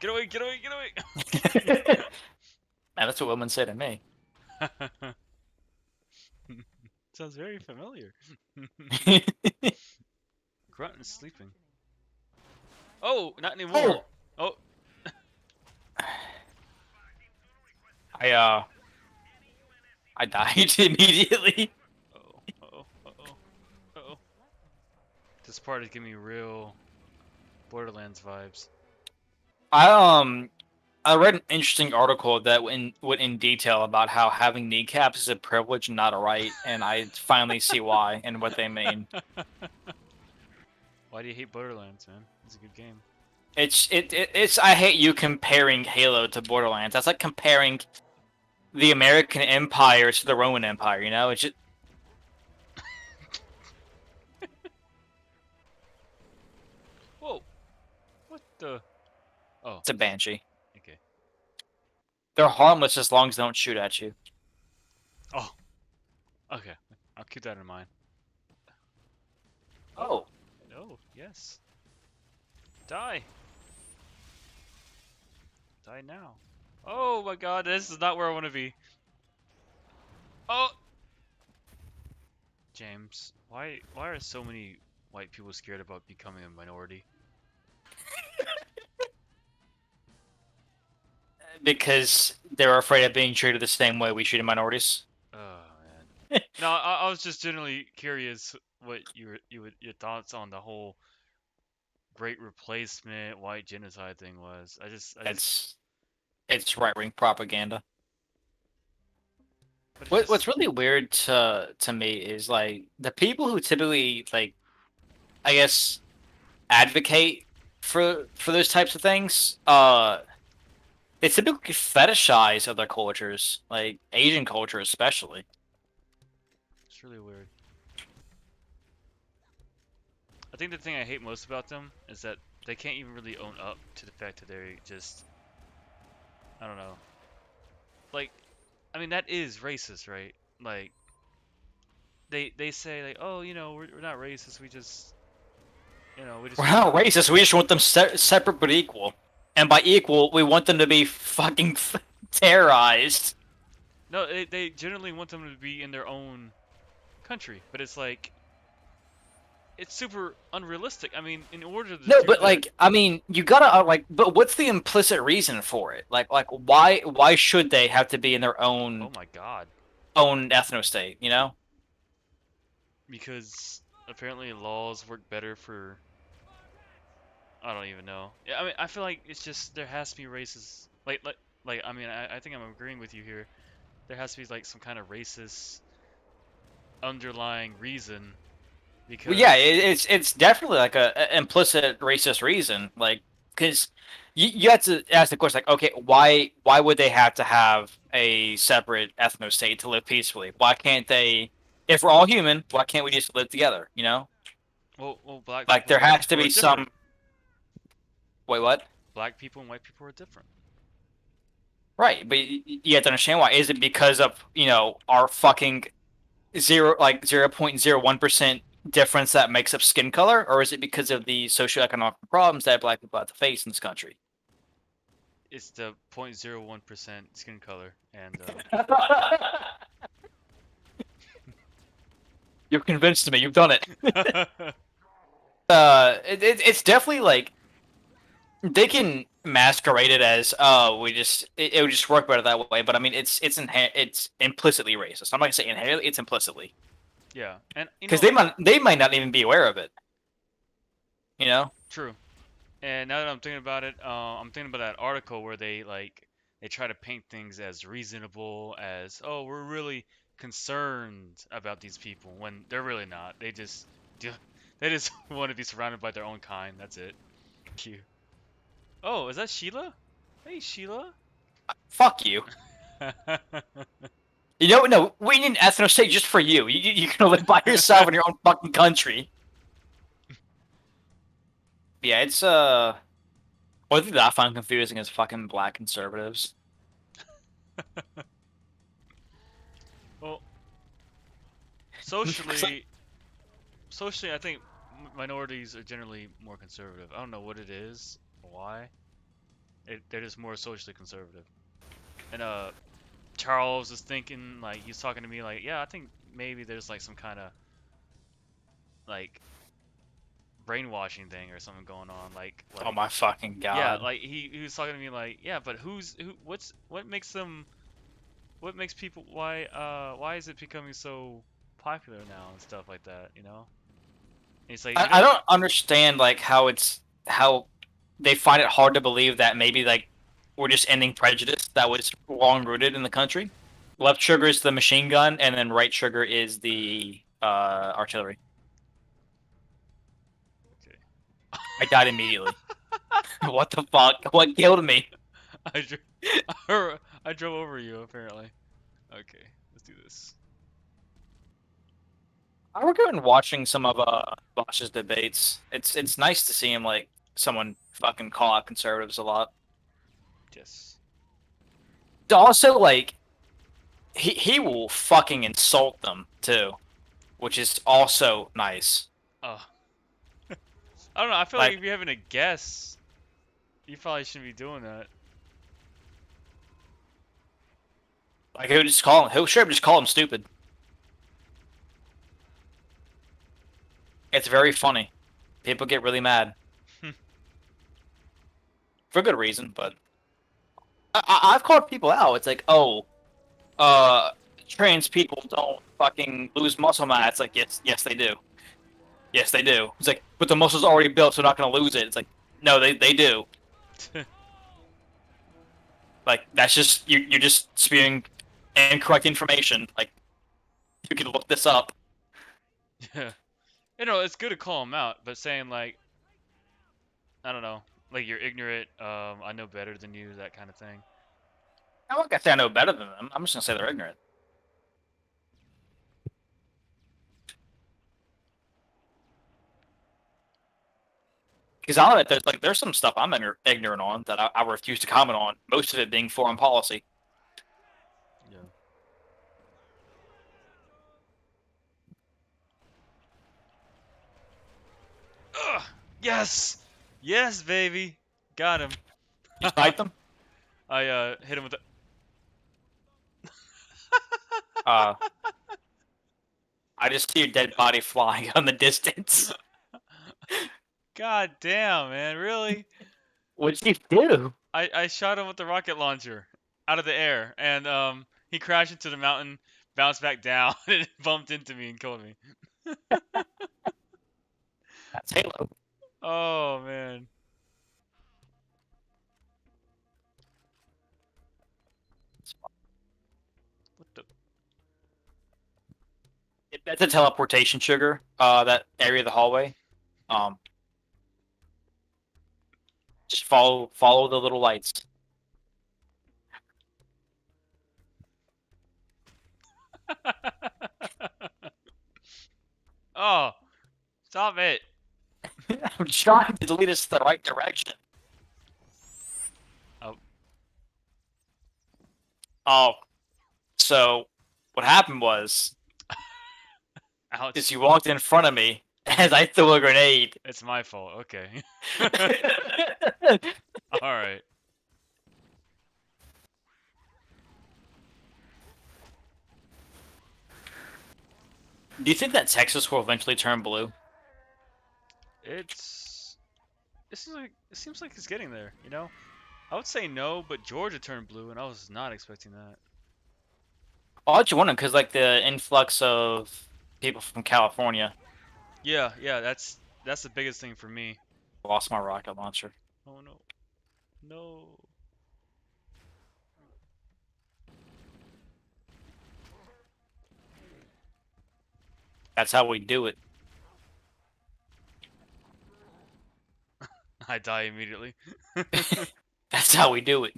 Get away! Get away! Get away! Man, that's what women say to me. Sounds very familiar. Grunt is sleeping. Oh, not anymore. Oh, Oh, I I died immediately. oh, oh, oh, oh. This part is giving me real Borderlands vibes. I I read an interesting article that went in detail about how having kneecaps is a privilege and not a right, and I finally see why and what they mean. Why do you hate Borderlands, man? It's a good game. It's I hate you comparing Halo to Borderlands. That's like comparing the American Empire to the Roman Empire. You know, it's just Whoa! What the? Oh, it's a banshee. okay. They're harmless as long as they don't shoot at you. Oh, okay. I'll keep that in mind. Oh, Oh, no, yes. Die! Die now. Oh my god, this is not where I want to be. Oh! James, why are so many white people scared about becoming a minority? because they're afraid of being treated the same way we treat minorities. Oh man. No, I was just generally curious what your thoughts on the whole Great Replacement white genocide thing was. I just It's it's right wing propaganda. but it's just What's really weird to me is like the people who typically like I guess advocate for those types of things. They typically fetishize other cultures, like Asian culture especially. it's really weird. I think the thing I hate most about them is that they can't even really own up to the fact that they're just I don't know. Like I mean that is racist, right? Like they say like, "Oh, we're not racist. We just, we just We're want." not racist. We just want them separate but equal, and by equal, we want them to be fucking terrorized. No, they generally want them to be in their own country, but it's like it's super unrealistic. I mean, in order to No, do but that, like, I mean, you gotta like, but what's the implicit reason for it? Like, why should they have to be in their oh my god, own ethno state? You know? because apparently laws work better for I don't even know. Yeah, I mean, I feel like it's just there has to be racist like I mean, I think I'm agreeing with you here. There has to be like some kind of racist underlying reason Well, yeah, because it's definitely like a implicit racist reason, like because you have to ask the question, like, okay, why would they have to have a separate ethno state to live peacefully? Why can't they? If we're all human, why can't we just live together? You know, well, black like people there and white has to people are be different. some. Wait, what? Black people and white people are different. Right, but you have to understand why. Is it because of our fucking 0.01% difference that makes up skin color, or is it because of the socioeconomic problems that black people have to face in this country? It's the 0.01% skin color, and You've convinced me. You've done it. It's definitely like they can masquerade it as we just it would just work better that way. But I mean, it's implicitly racist. I'm not gonna say inherently. It's implicitly yeah, and because they might not even be aware of it. You know? true. And now that I'm thinking about it, I'm thinking about that article where they try to paint things as reasonable as, oh, we're really concerned about these people when they're really not. Do, they just want to be surrounded by their own kind. That's it. Cute. Oh, is that Sheila? Hey, Sheila. Fuck you. You know, no, we need an ethno state just for you. You can live by yourself in your own fucking country. Yeah, it's one thing that I find confusing is fucking black conservatives. Well, Like, socially, socially, I think minorities are generally more conservative. I don't know what it is, or why. They're just more socially conservative. And Charles is thinking like he's talking to me like, yeah, I think maybe there's like some kind of like brainwashing thing or something going on. Oh my fucking yeah, god. like he was talking to me like, yeah, but what makes people why is it becoming so popular now and stuff like that, you know? And he's like, I don't understand like how they find it hard to believe that maybe like we're just ending prejudice that was long rooted in the country. Left trigger is the machine gun, and then right trigger is the artillery. okay. I died immediately. What the fuck? What killed me? I drove, I drove over you apparently. Okay, let's do this. I was going watching some of Bosch's debates. It's nice to see him like someone fucking call out conservatives a lot. Yes. Also, like he will fucking insult them too, which is also nice. Oh, I don't know. I feel like Like if you're having a guess, you probably shouldn't be doing that. like he'll just call him. He'll sure just call him stupid. It's very funny. People get really mad for good reason, but I've called people out. It's like, oh, uh, trans people don't fucking lose muscle mass. It's like, yes, they do. Yes, they do. It's like, but the muscle's already built, so they're not going to lose it. It's like, no, they do. Like, that's just, you're just spewing incorrect information. Like, you can look this up. Yeah. You know, it's good to call them out, but saying like, I don't know, like you're ignorant, I know better than you, that kind of thing. I'm not going to say I know better than them. I'm just going to say they're ignorant. Because I'll admit, there's some stuff I'm ignorant on that I refuse to comment on, most of it being foreign policy. Yeah. Ugh! Yes! Yes, baby! Got him. You snipe them? I hit him with Uh, I just see your dead body flying on the distance. the. God damn, man, really? What'd you do? I shot him with the rocket launcher out of the air, and he crashed into the mountain, bounced back down, and bumped into me and killed me. That's Halo. Oh man. What the? That's a teleportation trigger. That area of the hallway. Um, just follow the little lights. Oh, stop it. I'm trying to lead us the right direction. Oh, Oh, so what happened was is ouch. you walked in front of me as I threw a grenade. It's my fault. Okay. All right. Do you think that Texas will eventually turn blue? It's it seems like it's getting there, you know? I would say no, but Georgia turned blue and I was not expecting that. I'll let you wonder because like the influx of people from California. Yeah, yeah, that's the biggest thing for me. Lost my rocket launcher. Oh no. No. That's how we do it. I die immediately. That's how we do it.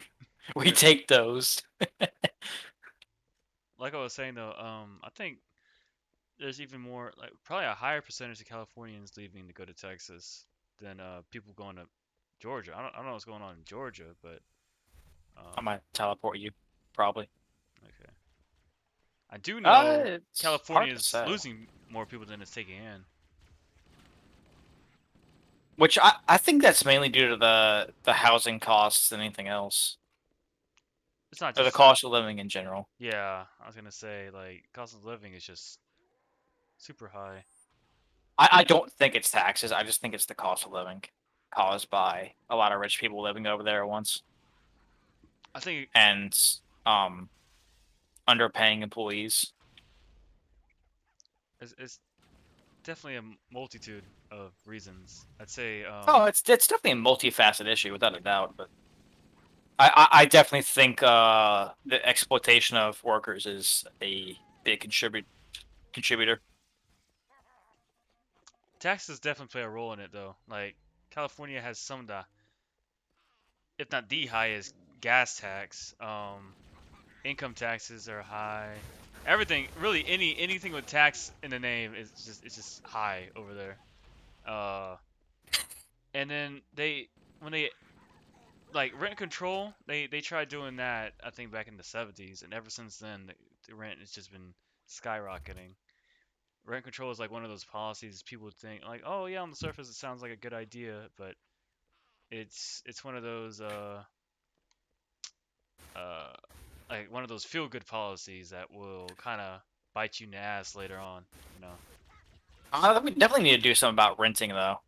We take those. Like I was saying though, I think there's even more, like probably a higher percentage of Californians leaving to go to Texas than people going to Georgia. I don't know what's going on in Georgia, but I um, might teleport you, probably. okay. I do know It's hard California to is say. losing more people than it's taking in. Which I think that's mainly due to the housing costs than anything else, It's not or the just not. cost of living in general. Yeah, I was gonna say like cost of living is just super high. I don't think it's taxes. I just think it's the cost of living caused by a lot of rich people living over there at once I think and um underpaying employees. it's definitely a multitude of reasons. I'd say Oh, it's definitely a multifaceted issue without a doubt, but I definitely think the exploitation of workers is a big contributor. taxes definitely play a role in it though. Like California has some of the, if not the highest gas tax. Income taxes are high. Everything, really, anything with tax in the name is just it's just high over there. Uh, and then when they like rent control, they tried doing that I think back in the 70s, and ever since then the rent has just been skyrocketing. Rent control is like one of those policies people think like, oh yeah, on the surface it sounds like a good idea, but it's one of those uh like one of those feel good policies that will kind of bite you in the ass later on, you know. We definitely need to do something about renting, though,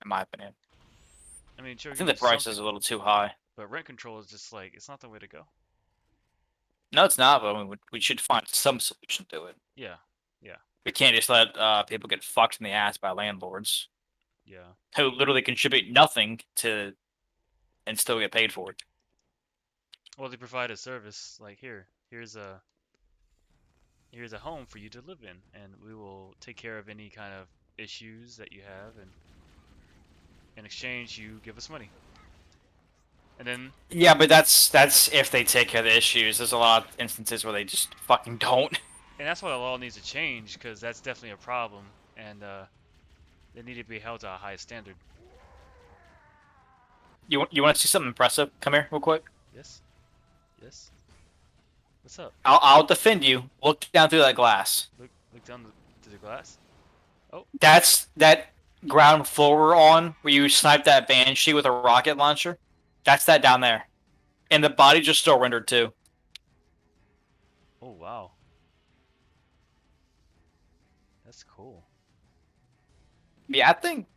in my opinion. I mean, sure I you can think the do price is something, a little too high. but rent control is just like it's not the way to go. No, it's not, but we should find some solution to it. Yeah, yeah, We can't just let people get fucked in the ass by landlords yeah. who literally contribute nothing to and still get paid for it. Well, they provide a service like here's a home for you to live in, and we will take care of any kind of issues that you have, and in exchange you give us money. And then Yeah, but that's if they take care of the issues. There's a lot of instances where they just fucking don't. and that's why the law needs to change because that's definitely a problem, and they need to be held to a high standard. You want to see something impressive? Come here, real quick. Yes, yes. What's up? I'll defend you. Look down through that glass. Look down to the glass. Oh, That's that ground floor we're on where you snipe that banshee with a rocket launcher. That's that down there, and the body just still rendered too. oh wow, that's cool. Yeah, I think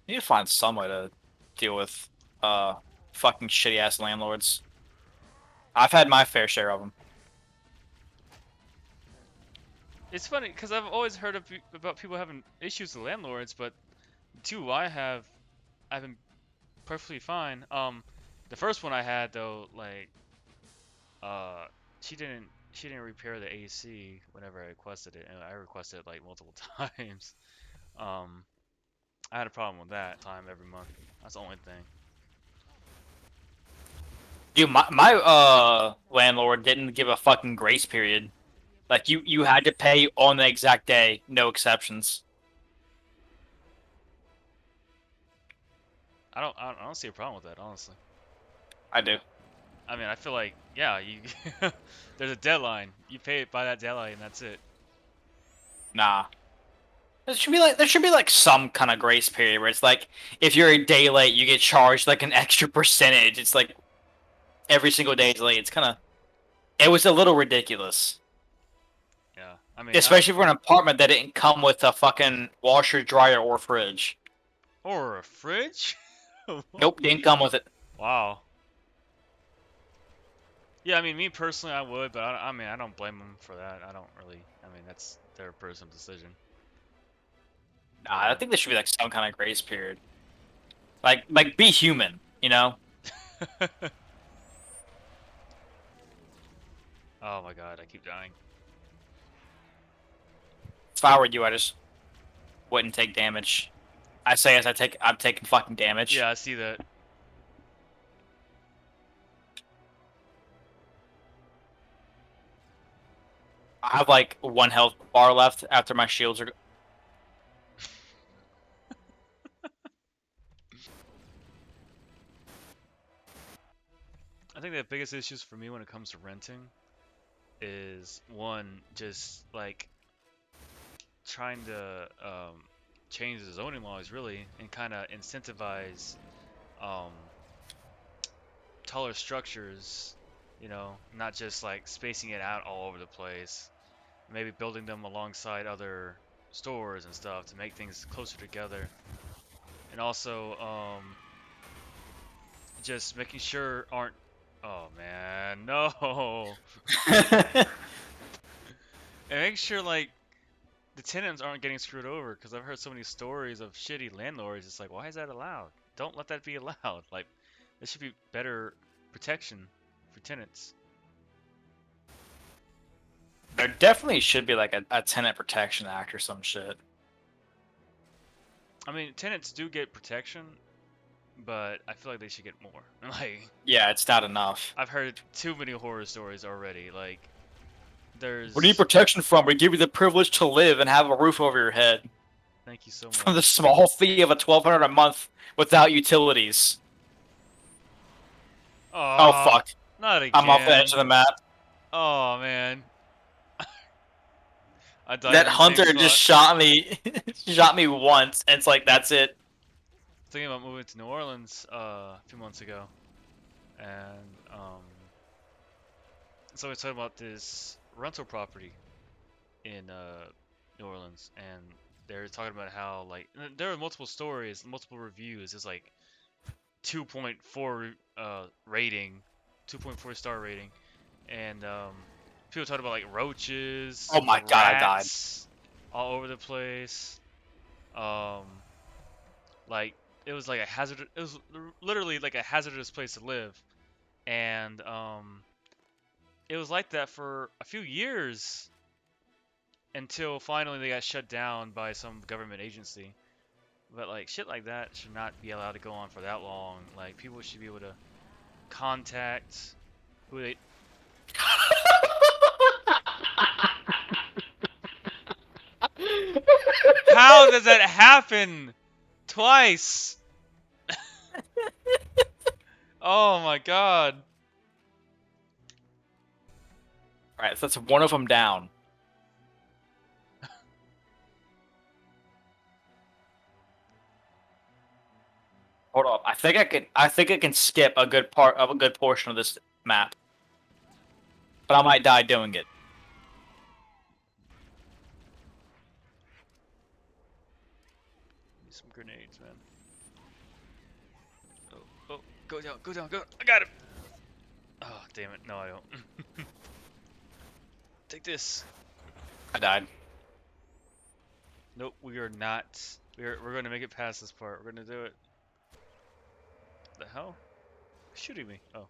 you need to find some way to deal with uh fucking shitty ass landlords. I've had my fair share of them. It's funny because I've always heard about people having issues with landlords, but the two I have, I've been perfectly fine. The first one I had though, like, uh, she didn't repair the AC whenever I requested it, and I requested it like multiple times. Um, I had a problem with that time every month. That's the only thing. Dude, my landlord didn't give a fucking grace period. Like you had to pay on the exact day, no exceptions. I don't see a problem with that, honestly. I do. I mean, I feel like, yeah, you there's a deadline. You pay it by that deadline, and that's it. Nah. There should be like some kind of grace period where it's like if you're a day late, you get charged like an extra percentage. It's like every single day is late. It's kind of it was a little ridiculous, Yeah, I mean, especially for an apartment that didn't come with a fucking washer, dryer, or fridge. or a fridge? Nope, didn't come with it. Wow. Yeah, I mean, me personally, I would, but I mean, I don't blame them for that. I don't really. I mean, that's their personal decision. But Nah, I think there should be like some kind of grace period. Like be human, you know. oh my god, I keep dying. If I were you, I just wouldn't take damage. I say as I'm taking fucking damage. Yeah, I see that. I have like one health bar left after my shields are. I think the biggest issues for me when it comes to renting is one, just like trying to change the zoning laws really and kind of incentivize um, taller structures, not just like spacing it out all over the place. Maybe building them alongside other stores and stuff to make things closer together. And also, just making sure aren't. Oh man, no. And make sure like the tenants aren't getting screwed over because I've heard so many stories of shitty landlords. It's like, why is that allowed? Don't let that be allowed. Like, there should be better protection for tenants. There definitely should be like a tenant protection act or some shit. I mean, tenants do get protection, but I feel like they should get more. Like, Yeah, it's not enough. I've heard too many horror stories already. Like, We need there's. protection from. We give you the privilege to live and have a roof over your head Thank you so from the much. small fee of a $1,200 a month without utilities. Oh Oh, fuck! not I'm off the edge again. of the map. Oh man, I died That in the same hunter just spot. shot me, shot me once, and it's like that's it. Thinking about moving to New Orleans a few months ago, and so we talking about this rental property in New Orleans, and they're talking about how like there are multiple stories, multiple reviews. It's like 2.4 rating, 2.4 star rating, and people talking about like roaches, Oh my god, I died. rats all over the place. Um, like it was like a hazard. It was literally like a hazardous place to live, and it was like that for a few years until finally they got shut down by some government agency. But like shit like that should not be allowed to go on for that long. Like people should be able to contact who they. How does that happen twice? Oh my god. Alright, so that's one of them down. Hold up. I think I can skip a good part of a good portion of this map. But I might die doing it. Need some grenades, man. Oh, go down, go down, go. I got him. Oh, damn it. No, I don't. Take this. I died. Nope, we are not. We're going to make it past this part. We're going to do it. The hell? Who's shooting me? Oh.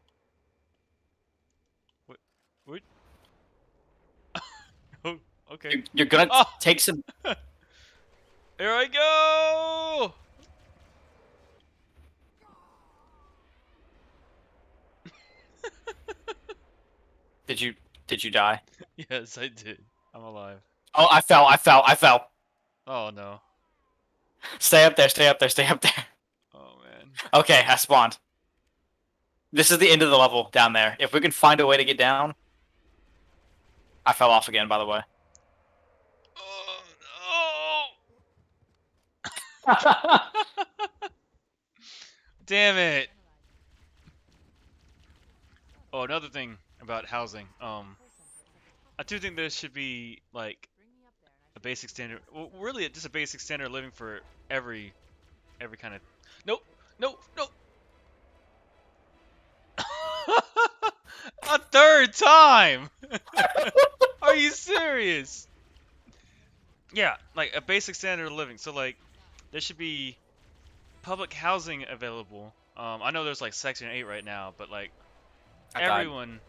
What? What? Oh, okay. You're gonna Oh! take some. Here I go! Did you die? Yes, I did. I'm alive. Oh, I fell. Oh no. Stay up there. Stay up there. Oh man. Okay, I spawned. This is the end of the level down there. If we can find a way to get down. I fell off again, by the way. Oh no! Damn it! Oh, another thing about housing. I do think there should be like a basic standard. Well, really, just a basic standard of living for every kind of. Nope, nope, nope. A third time! Are you serious? Yeah, like a basic standard of living. So like, there should be public housing available. I know there's like Section 8 right now, but like I died. everyone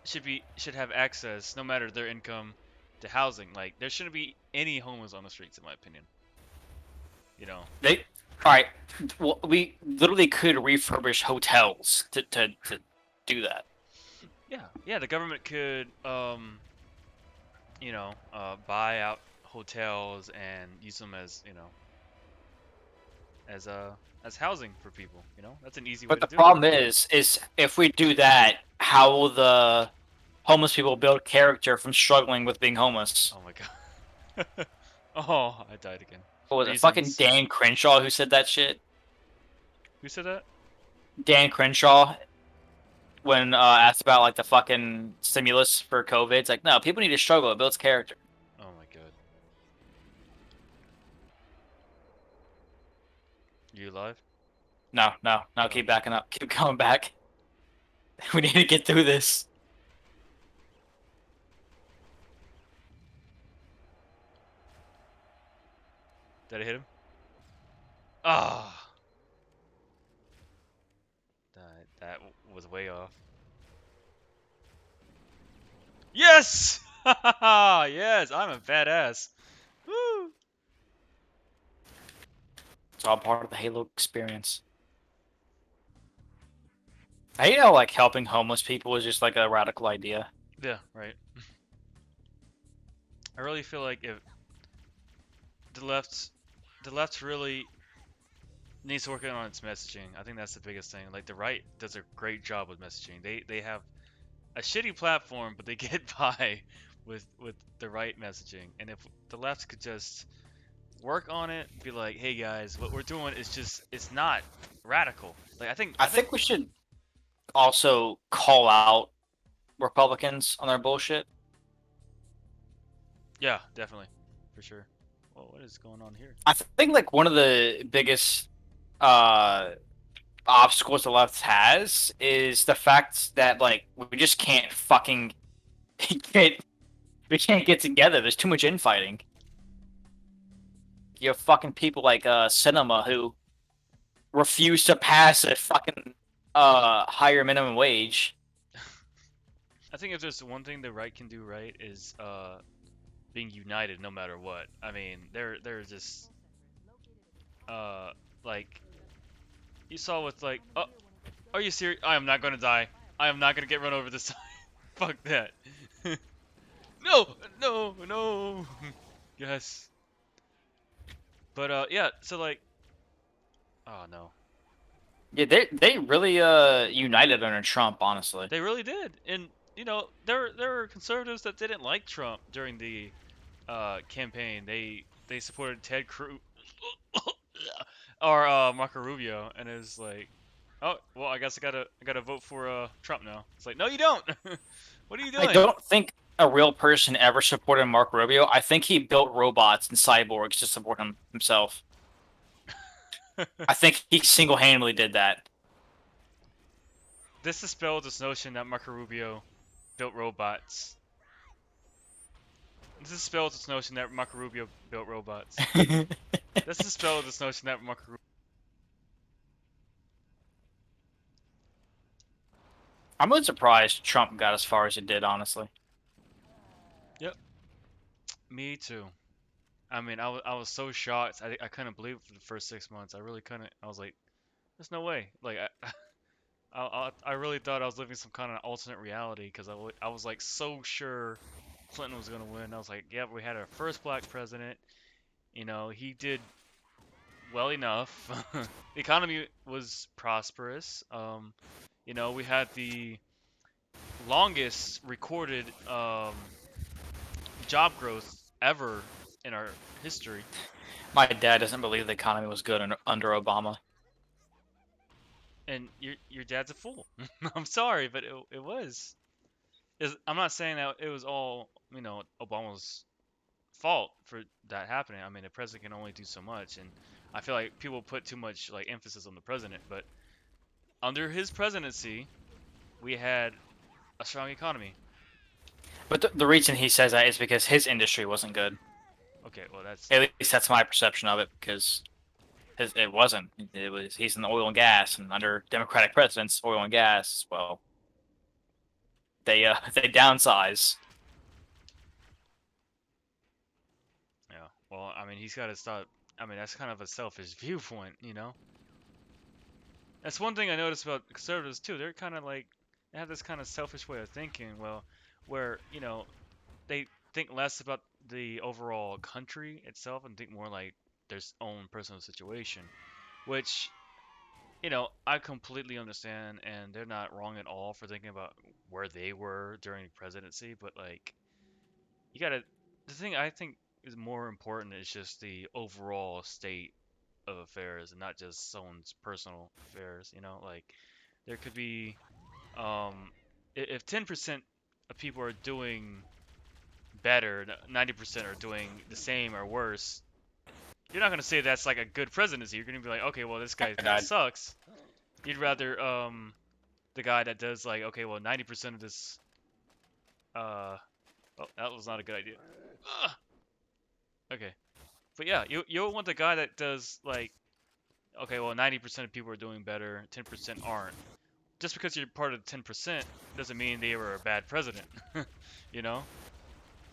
should have access, no matter their income, to housing. Like there shouldn't be any homeless on the streets, in my opinion. You know. They. All right. Well, we literally could refurbish hotels to do that. Yeah, yeah. The government could, buy out hotels and use them as, as housing for people. You know, that's an easy way But to the do it. problem is if we do that, how will the homeless people build character from struggling with being homeless? Oh my god. Oh, I died again. What was it? Fucking reasons. Dan Crenshaw who said that shit. Who said that? Dan Crenshaw, when asked about like the fucking stimulus for COVID, it's like, no, people need to struggle. It builds character. Oh my god. You alive? No, no, no. Oh. Keep backing up. Keep coming back. We need to get through this. Did I hit him? Ah! That was way off. Yes! Yes, I'm a badass. Woo! It's all part of the Halo experience. I hate how like helping homeless people is just like a radical idea. Yeah, right. I really feel like if the left, the left really needs to work on its messaging. I think that's the biggest thing. Like the right does a great job with messaging. They have a shitty platform, but they get by with the right messaging. And if the left could just work on it, be like, hey guys, what we're doing is just it's not radical. Like I think we should also call out Republicans on their bullshit. yeah, definitely, for sure. Well, what is going on here? I think like one of the biggest uh obstacles the left has is the fact that like we just can't fucking get we can't get together. There's too much infighting. You have fucking people like Cinema who refuse to pass a fucking higher minimum wage. I think if there's one thing the right can do right is being united no matter what. I mean, they're just like you saw with like, oh, are you serious? I am not gonna die. I am not gonna get run over this time. Fuck that. No, no, no. Yes. But yeah. So like, oh no, Yeah, they really united under Trump, honestly. they really did. And you know, there were conservatives that didn't like Trump during the campaign. They supported Ted Cruz or Marco Rubio, and it was like, oh well, I gotta vote for Trump now. It's like, no, you don't. What are you I doing? don't think a real person ever supported Mark Rubio. I think he built robots and cyborgs to support himself. I think he single-handedly did that. This dispelled this notion that Marco Rubio built robots. This dispelled this notion that Marco Rubio built robots. This dispelled this notion that Marco Rubio. I'm really surprised Trump got as far as he did, honestly. Yep, me too. I mean, I was so shocked. I couldn't believe it for the first 6 months. I really couldn't. I was like, there's no way. Like, I really thought I was living some kind of alternate reality because I was like so sure Clinton was gonna win. I was like, yeah, we had our first black president. You know, he did well enough. The economy was prosperous. You know, we had the longest recorded job growth ever in our history. My dad doesn't believe the economy was good under Obama. And your dad's a fool. I'm sorry, but it was. I'm not saying that it was all Obama's fault for that happening. I mean, the president can only do so much, and I feel like people put too much like emphasis on the president. But under his presidency, we had a strong economy. But the reason he says that is because his industry wasn't good. Okay, well that's At least that's my perception of it, because it wasn't. It was he's in the oil and gas, and under Democratic presidents, oil and gas, well, they downsize. yeah. Well, I mean, he's got to stop. I mean, that's kind of a selfish viewpoint, you know. That's one thing I noticed about conservatives too. They're kind of like they have this kind of selfish way of thinking. Well, where they think less about the overall country itself and think more like their own personal situation, which I completely understand, and they're not wrong at all for thinking about where they were during presidency. But like, you gotta. The thing I think is more important is just the overall state of affairs and not just someone's personal affairs. Like there could be if 10% of people are doing better, 90% are doing the same or worse. You're not gonna say that's like a good presidency. You're gonna be like, okay, well this guy I kind of died. sucks. You'd rather the guy that does like, okay, well 90% of this oh, that was not a good idea. Ugh. Okay. But yeah, you'll want the guy that does like, okay, well 90% of people are doing better, 10% aren't. Just because you're part of the 10% doesn't mean they were a bad president. you know?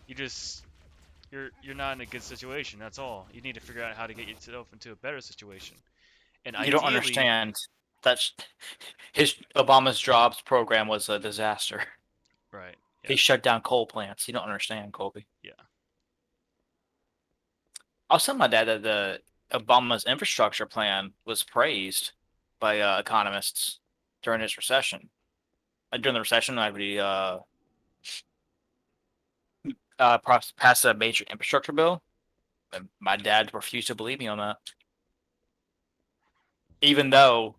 You just you're not in a good situation, that's all. You need to figure out how to get yourself into a better situation. And You don't ideally, understand. That's his Obama's jobs program was a disaster. right. He Yeah. shut down coal plants. You don't understand, Colby. Yeah. I was telling my dad that the Obama's infrastructure plan was praised by economists during his recession. During the recession, like we passed a major infrastructure bill, and my dad refused to believe me on that. Even though,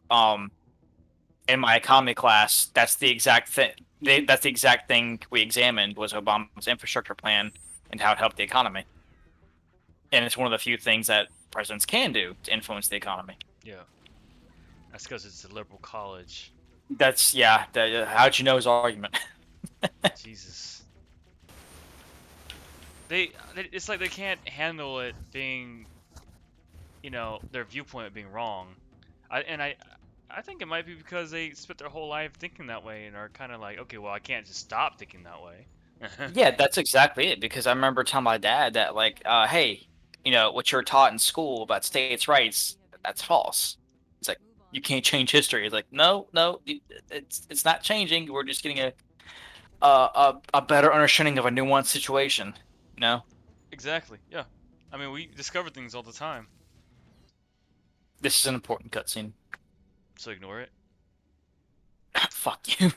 in my economy class, that's the exact thing. That's the exact thing we examined was Obama's infrastructure plan and how it helped the economy. And it's one of the few things that presidents can do to influence the economy. Yeah. That's because it's a liberal college. That's yeah. How'd you know his argument? Jesus. It's like they can't handle it being, their viewpoint being wrong. I think it might be because they spent their whole life thinking that way and are kind of like, okay, well, I can't just stop thinking that way. Yeah, that's exactly it. Because I remember telling my dad that, like, hey, what you're taught in school about states' rights, that's false. It's like you can't change history. It's like, no, no, it's not changing. We're just getting a better understanding of a nuanced situation. You know, Exactly. Yeah. I mean, we discover things all the time, this is an important cutscene. so ignore it. Fuck you.